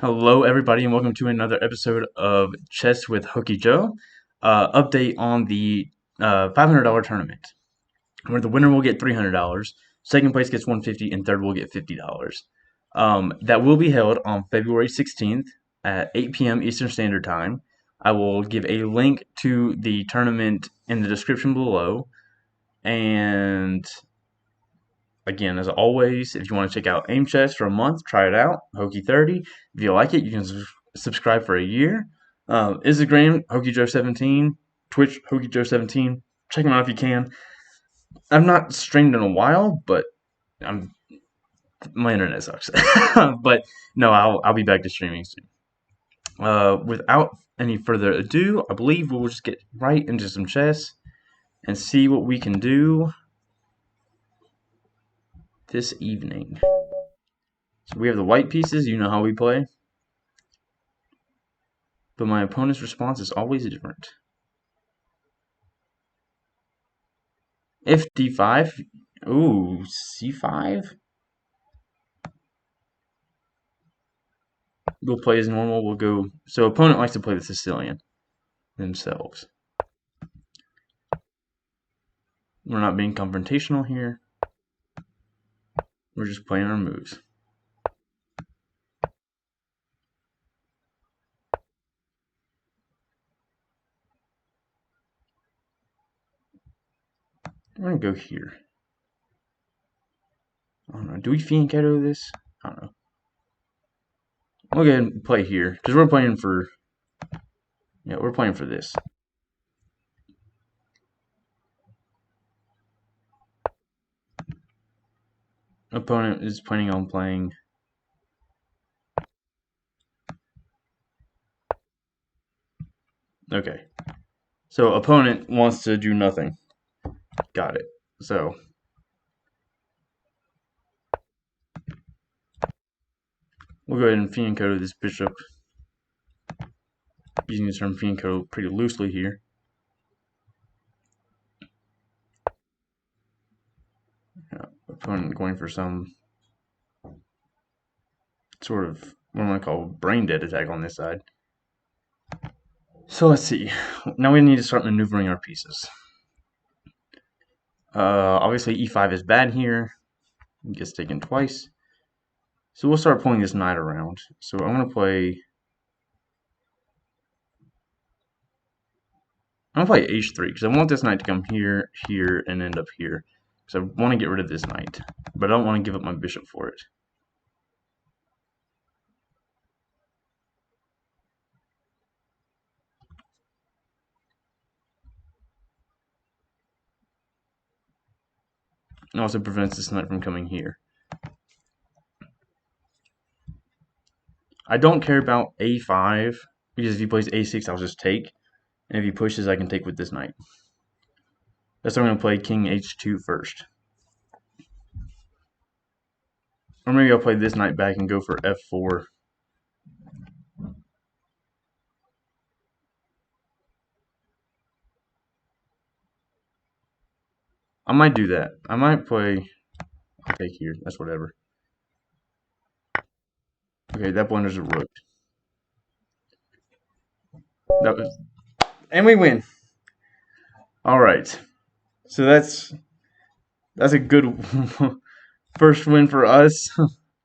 Hello, everybody, and welcome to another episode of Chess with Hokey Joe. Update on the $500 tournament, where the winner will get $300, second place gets $150, and third will get $50. That will be held on February 16th at 8 p.m. Eastern Standard Time. I will give a link to the tournament in the description below, and again, as always, if you want to check out Aim Chess for a month, try it out. Hokey30. If you like it, you can subscribe for a year. Instagram, HokeyJoe17. Twitch, HokeyJoe17. Check them out if you can. I've not streamed in a while, but I'm my internet sucks. But no, I'll be back to streaming soon. Without any further ado, I believe we'll just get right into some chess and see what we can do this evening. So we have the white pieces. You know how we play. But my opponent's response is always different. If d5, ooh, c5. We'll play as normal. We'll go. So opponent likes to play the Sicilian themselves. We're not being confrontational here. We're just playing our moves. I'm gonna go here. I don't know. Do we fianchetto this? I don't know. We'll go ahead and play here because we're playing for. Yeah, we're playing for this. Opponent is planning on playing. Okay. So opponent wants to do nothing. Got it. So we'll go ahead and fianchetto this bishop. Using the term fianchetto pretty loosely here. Opponent going for some sort of what I'm going to call brain dead attack on this side. So let's see. Now we need to start maneuvering our pieces. Obviously e5 is bad here. It gets taken twice. So we'll start pulling this knight around. So I'm going to play h3 because I want this knight to come here, here, and end up here. Because I want to get rid of this knight, but I don't want to give up my bishop for it. It also prevents this knight from coming here. I don't care about a5 because if he plays a6, I'll just take. And if he pushes, I can take with this knight. That's why I'm going to play king h2 first. Or maybe I'll play this knight back and go for f4. I might do that. I might play... I'll take here. That's whatever. Okay, that blunders a rook. That was... And we win. Alright. So that's a good first win for us.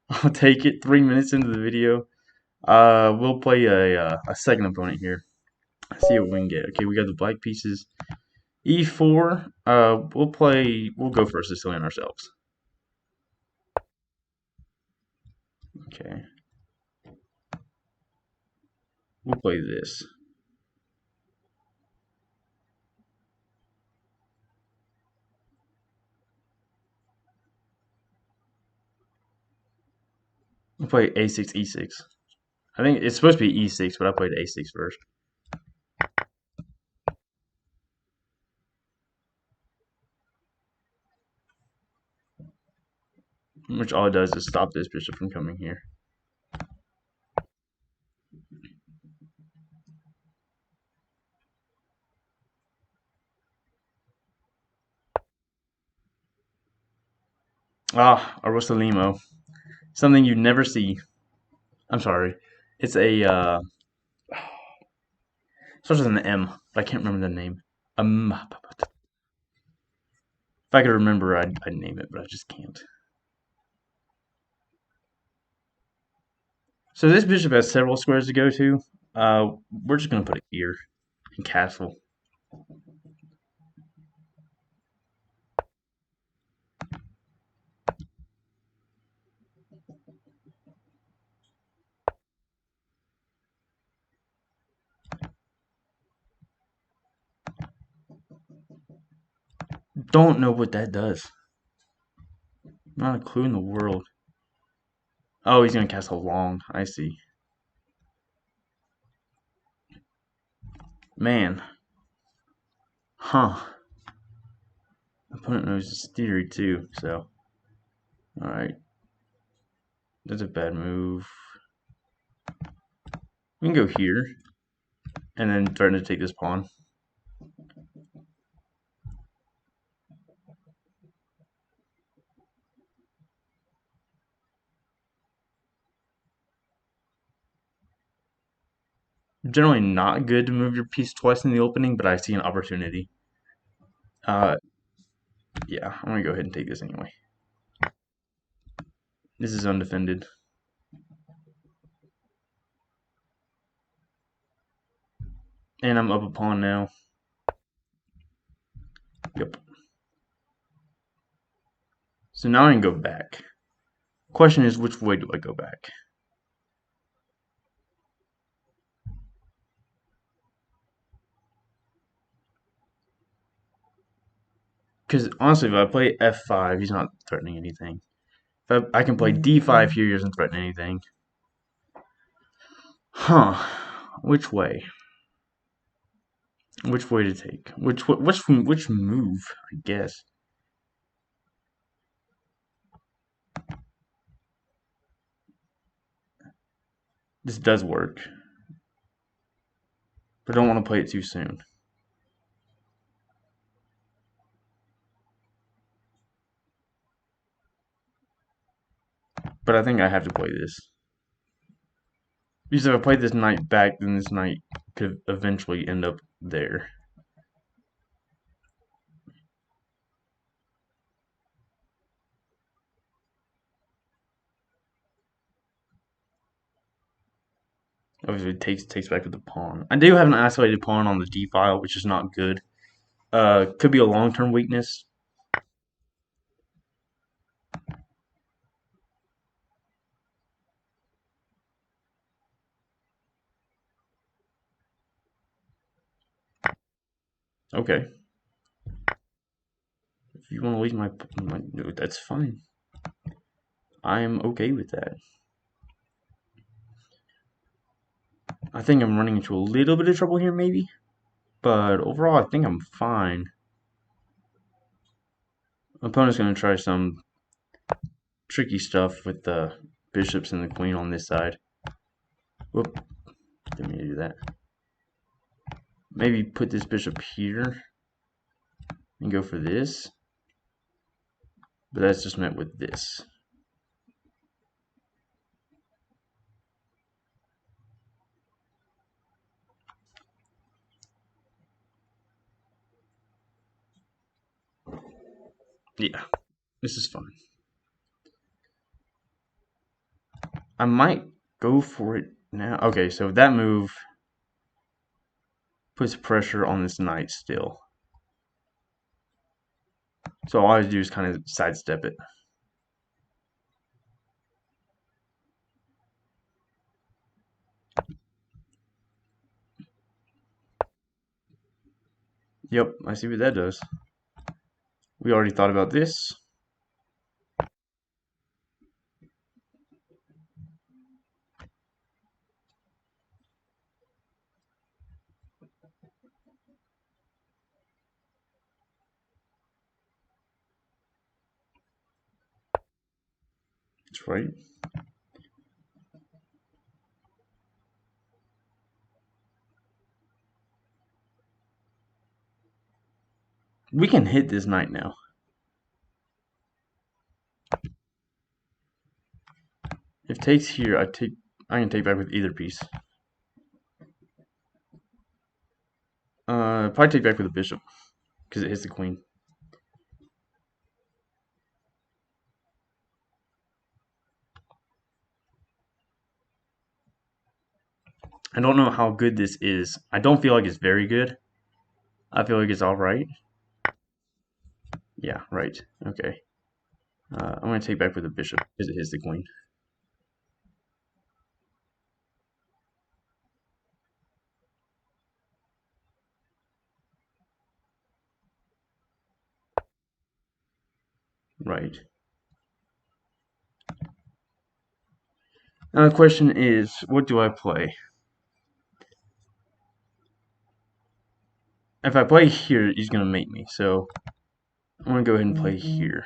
I'll take it 3 minutes into the video. We'll play a second opponent here. See what we can get. Okay, we got the black pieces. E4. We'll go for a Sicilian ourselves. Okay. We'll play this. We'll play a6, e6. I think it's supposed to be e6, but I played a6 first. Which all it does is stop this bishop from coming here. Ah, Arossalimo. Something you never see. I'm sorry. It's a starts with an M, but I can't remember the name. If I could remember, I'd name it, but I just can't. So this bishop has several squares to go to. We're just gonna put it here in castle. Don't know what that does. Not a clue in the world. Oh, he's gonna castle long. I see. Man. Huh. Opponent knows his theory too, so. Alright. That's a bad move. We can go here. And then threaten to take this pawn. Generally not good to move your piece twice in the opening, but I see an opportunity. Uh, yeah, I'm gonna go ahead and take this anyway. This is undefended. And I'm up a pawn now. Yep. So now I can go back. Question is, which way do I go back? Because honestly, if I play f5, he's not threatening anything. If I can play d5 here, he doesn't threaten anything. Huh. Which way? Which way to take? Which move, I guess. This does work. But I don't want to play it too soon. But I think I have to play this. Because if I play this knight back, then this knight could eventually end up there. Obviously, it takes back with the pawn. I do have an isolated pawn on the d file, which is not good. Could be a long-term weakness. Okay. If you want to leave my that's fine. I am okay with that. I think I'm running into a little bit of trouble here, maybe. But overall, I think I'm fine. My opponent's going to try some tricky stuff with the bishops and the queen on this side. Whoop. Didn't mean to do that. Maybe put this bishop here and go for this. But that's just met with this. Yeah, this is fine. I might go for it now. Okay, so that move puts pressure on this knight still. So all I do is kind of sidestep it. Yep, I see what that does. We already thought about this. That's right. We can hit this knight now. If takes here, I take I can take back with either piece. Probably take back with the bishop because it hits the queen. I don't know how good this is. I don't feel like it's very good. I feel like it's all right. Yeah, right. Okay. I'm going to take back with the bishop because it hits the queen. Right. Now the question is, what do I play? If I play here, he's going to mate me. So I'm going to go ahead and play here.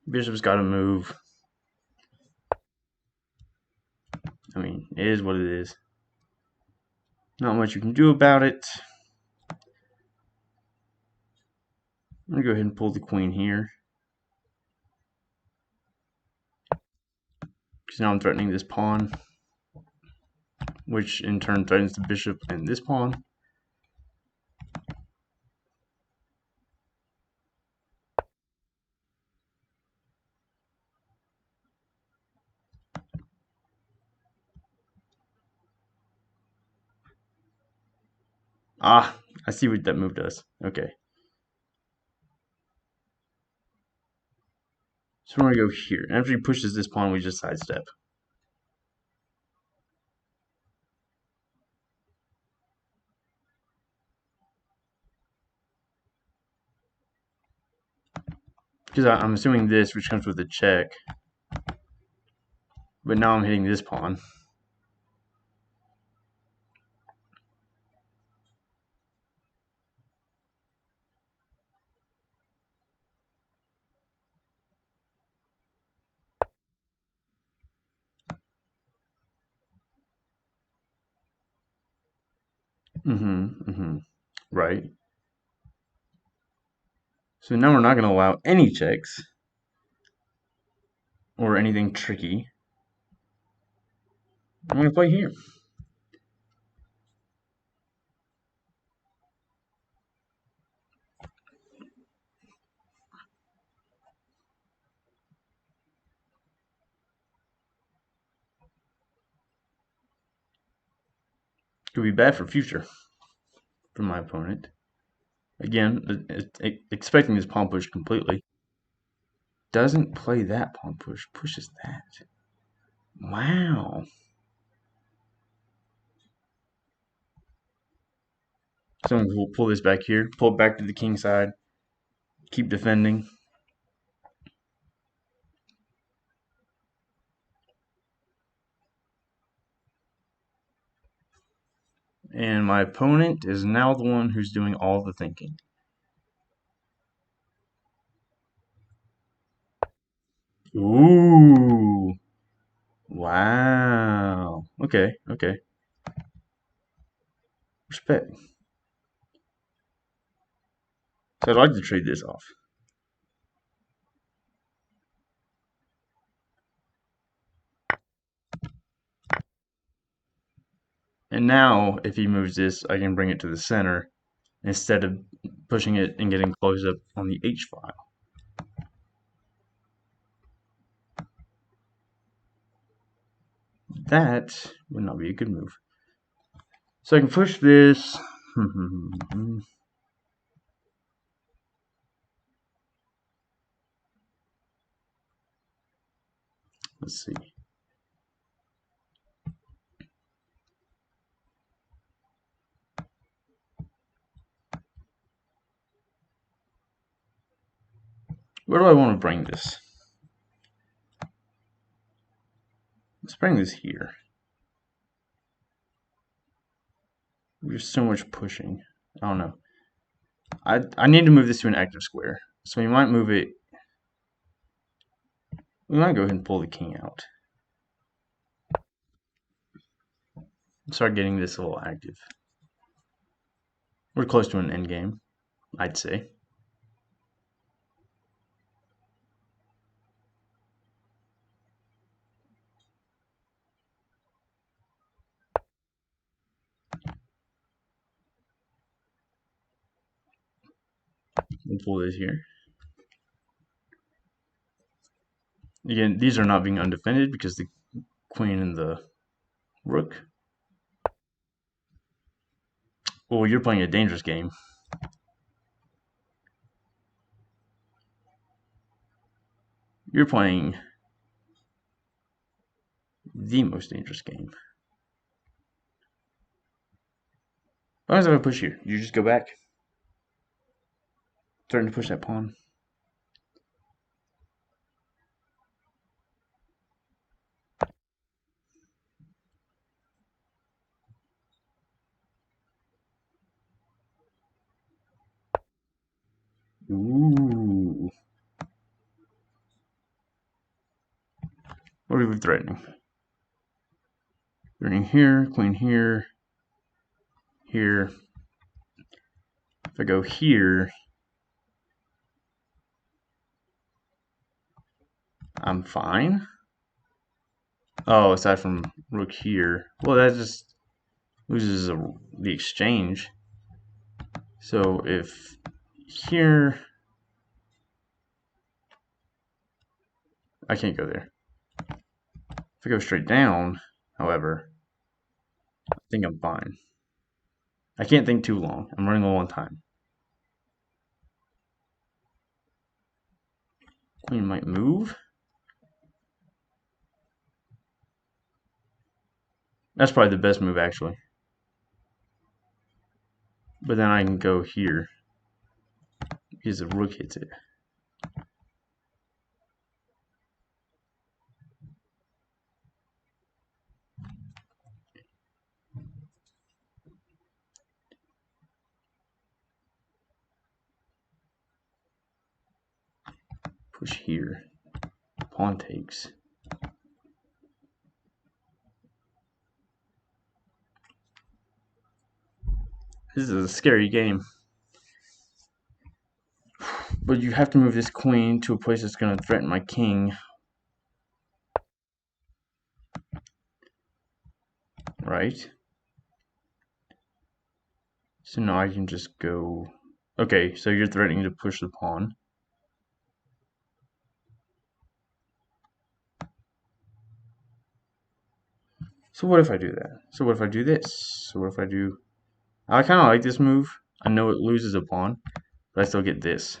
Bishop's got to move. I mean, it is what it is. Not much you can do about it. I'm going to go ahead and pull the queen here. Because now I'm threatening this pawn, which in turn threatens the bishop and this pawn. Ah, I see what that move does. Okay. So we're going to go here. After he pushes this pawn, we just sidestep. Because I'm assuming this, which comes with a check. But now I'm hitting this pawn. Right. So now we're not going to allow any checks or anything tricky. I'm going to play here. Could be bad for future for my opponent. Again, expecting this pawn push completely. Doesn't play that pawn push, pushes that. Wow. So we'll pull this back here, pull it back to the king side, keep defending. And my opponent is now the one who's doing all the thinking. Ooh. Wow. Okay, okay. Respect. So I'd like to trade this off. And now, if he moves this, I can bring it to the center instead of pushing it and getting close up on the H file. That would not be a good move. So I can push this. Let's see. Where do I want to bring this? Let's bring this here. There's so much pushing. I don't know. I need to move this to an active square. So we might move it. We might go ahead and pull the king out. start getting this a little active. We're close to an end game, I'd say. We'll pull this here. Again, these are not being undefended because the queen and the rook. Well, you're playing a dangerous game. You're playing the most dangerous game. As long as I push here, you just go back. Starting to push that pawn. Ooh. What are we threatening? Threatening here, queen here, here. If I go here, I'm fine. Oh, aside from rook here. Well, that just loses the exchange. So if here, I can't go there. If I go straight down, however, I think I'm fine. I can't think too long. I'm running low on time. Queen might move. That's probably the best move, actually. But then I can go here because the rook hits it. Push here. Pawn takes. This is a scary game. But you have to move this queen to a place that's going to threaten my king. Right? So now I can just go... Okay, so you're threatening to push the pawn. So what if I do that? So what if I do this? So what if I do... I kind of like this move. I know it loses a pawn, but I still get this.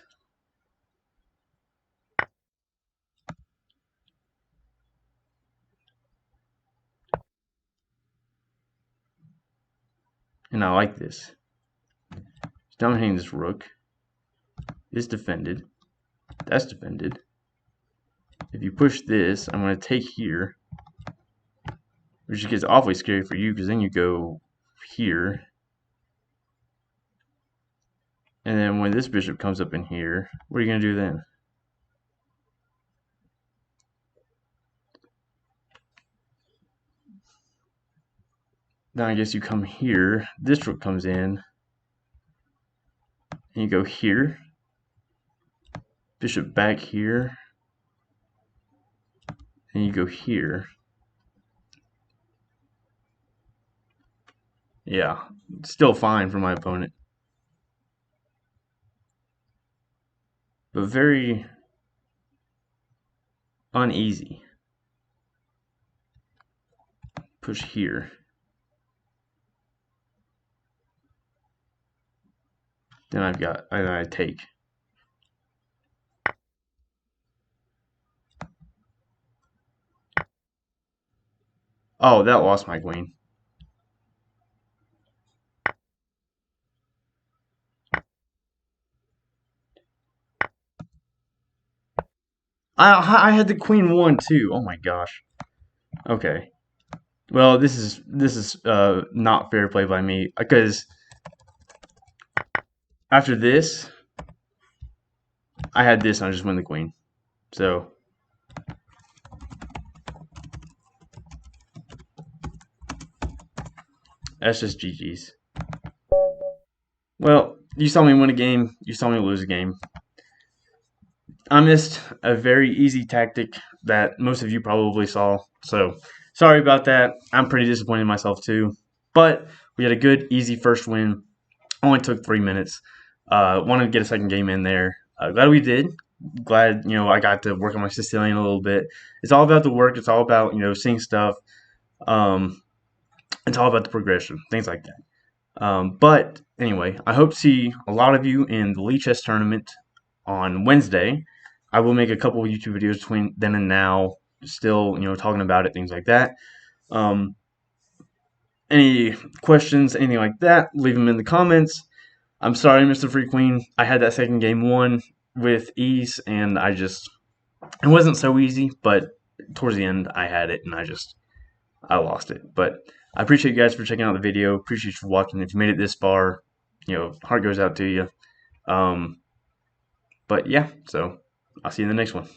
And I like this. It's dominating this rook. It's defended. That's defended. If you push this, I'm going to take here. Which gets awfully scary for you because then you go here. And then when this bishop comes up in here, what are you going to do then? Then I guess you come here. This rook comes in. And you go here. Bishop back here. And you go here. Yeah, still fine for my opponent. But very uneasy. Push here. Then I take. Oh, that lost my queen. I had the queen 1 too. Oh my gosh. Okay. Well, this is not fair play by me because after this, I had this and I just win the queen. So That's just GG's. Well, you saw me win a game. You saw me lose a game. I missed a very easy tactic that most of you probably saw. So sorry about that. I'm pretty disappointed in myself too. But we had a good, easy first win. Only took 3 minutes. Wanted to get a second game in there. Glad we did. Glad I got to work on my Sicilian a little bit. It's all about the work. It's all about seeing stuff. Um, it's all about the progression, things like that. But anyway, I hope to see a lot of you in the Lee Chess tournament on Wednesday. I will make a couple of YouTube videos between then and now, still talking about it, things like that. Any questions, anything like that, leave them in the comments. I'm sorry, Mr. Free Queen. I had that second game won with ease, and it wasn't so easy, but towards the end, I had it, and I lost it. But I appreciate you guys for checking out the video. Appreciate you for watching. If you made it this far, heart goes out to you. But yeah, so I'll see you in the next one.